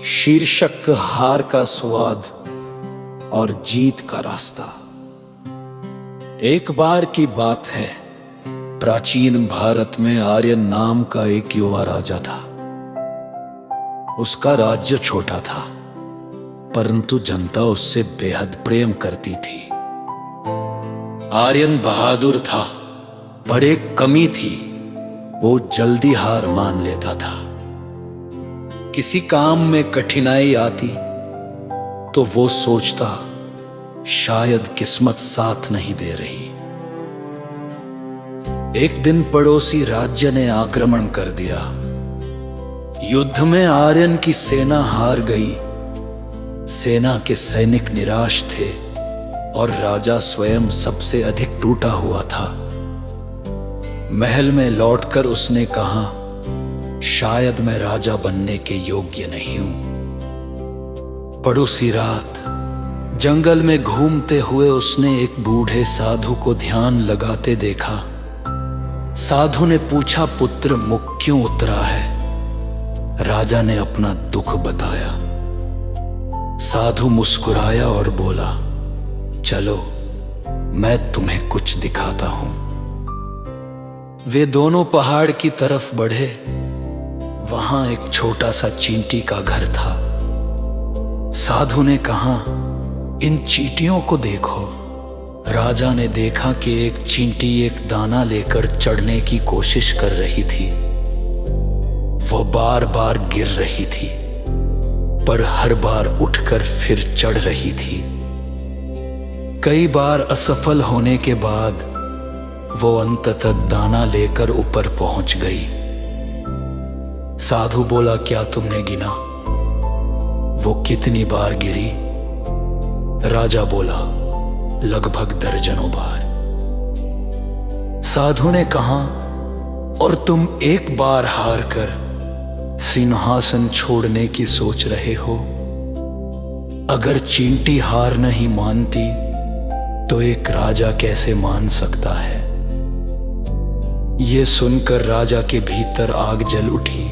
शीर्षक हार का स्वाद और जीत का रास्ता। एक बार की बात है, प्राचीन भारत में आर्यन नाम का एक युवा राजा था। उसका राज्य छोटा था, परंतु जनता उससे बेहद प्रेम करती थी। आर्यन बहादुर था, पर एक कमी थी, वो जल्दी हार मान लेता था। किसी काम में कठिनाई आती तो वो सोचता शायद किस्मत साथ नहीं दे रही। एक दिन पड़ोसी राज्य ने आक्रमण कर दिया। युद्ध में आर्यन की सेना हार गई। सेना के सैनिक निराश थे और राजा स्वयं सबसे अधिक टूटा हुआ था। महल में लौटकर उसने कहा, शायद मैं राजा बनने के योग्य नहीं हूं। पड़ोसी रात जंगल में घूमते हुए उसने एक बूढ़े साधु को ध्यान लगाते देखा। साधु ने पूछा, पुत्र मुख क्यों उतरा है? राजा ने अपना दुख बताया। साधु मुस्कुराया और बोला, चलो मैं तुम्हें कुछ दिखाता हूं। वे दोनों पहाड़ की तरफ बढ़े। वहां एक छोटा सा चींटी का घर था। साधु ने कहा, इन चींटियों को देखो। राजा ने देखा कि एक चींटी एक दाना लेकर चढ़ने की कोशिश कर रही थी। वो बार बार गिर रही थी, पर हर बार उठकर फिर चढ़ रही थी। कई बार असफल होने के बाद वो अंततः दाना लेकर ऊपर पहुंच गई। साधु बोला, क्या तुमने गिना वो कितनी बार गिरी? राजा बोला, लगभग दर्जनों बार। साधु ने कहा, और तुम एक बार हार कर सिंहासन छोड़ने की सोच रहे हो? अगर चींटी हार नहीं मानती तो एक राजा कैसे मान सकता है? ये सुनकर राजा के भीतर आग जल उठी।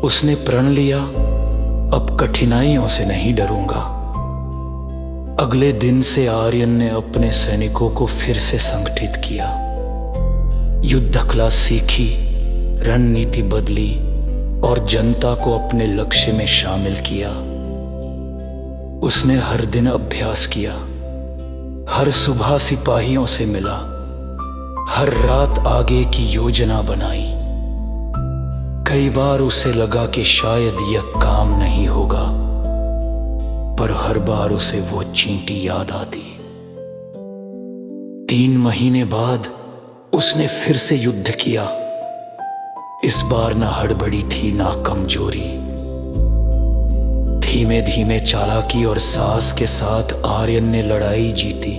उसने प्रण लिया, अब कठिनाइयों से नहीं डरूंगा। अगले दिन से आर्यन ने अपने सैनिकों को फिर से संगठित किया। युद्ध कला सीखी, रणनीति बदली और जनता को अपने लक्ष्य में शामिल किया। उसने हर दिन अभ्यास किया, हर सुबह सिपाहियों से मिला, हर रात आगे की योजना बनाई। कई बार उसे लगा कि शायद यह काम नहीं होगा, पर हर बार उसे वो चींटी याद आती। 3 महीने बाद उसने फिर से युद्ध किया। इस बार ना हड़बड़ी थी ना कमजोरी। धीमे धीमे चालाकी और साहस के साथ आर्यन ने लड़ाई जीती।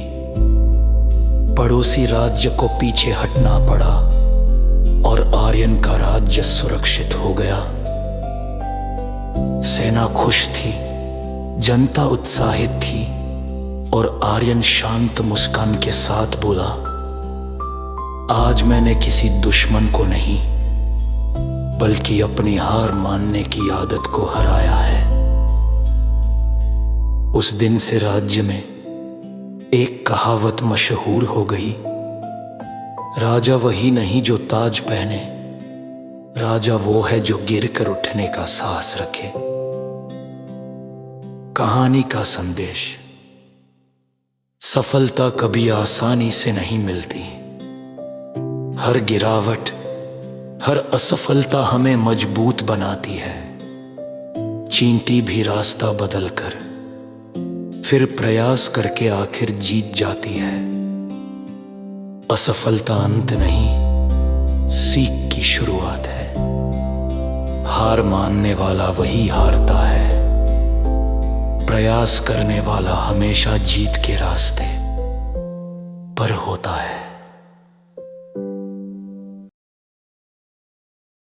पड़ोसी राज्य को पीछे हटना पड़ा और आर्यन का राज्य सुरक्षित हो गया। सेना खुश थी, जनता उत्साहित थी और आर्यन शांत मुस्कान के साथ बोला, आज मैंने किसी दुश्मन को नहीं बल्कि अपनी हार मानने की आदत को हराया है। उस दिन से राज्य में एक कहावत मशहूर हो गई, राजा वही नहीं जो ताज पहने, राजा वो है जो गिरकर उठने का साहस रखे। कहानी का संदेश, सफलता कभी आसानी से नहीं मिलती। हर गिरावट, हर असफलता हमें मजबूत बनाती है। चींटी भी रास्ता बदलकर फिर प्रयास करके आखिर जीत जाती है। असफलता अंत नहीं, सीख की शुरुआत है। हार मानने वाला वही हारता है, प्रयास करने वाला हमेशा जीत के रास्ते पर होता है।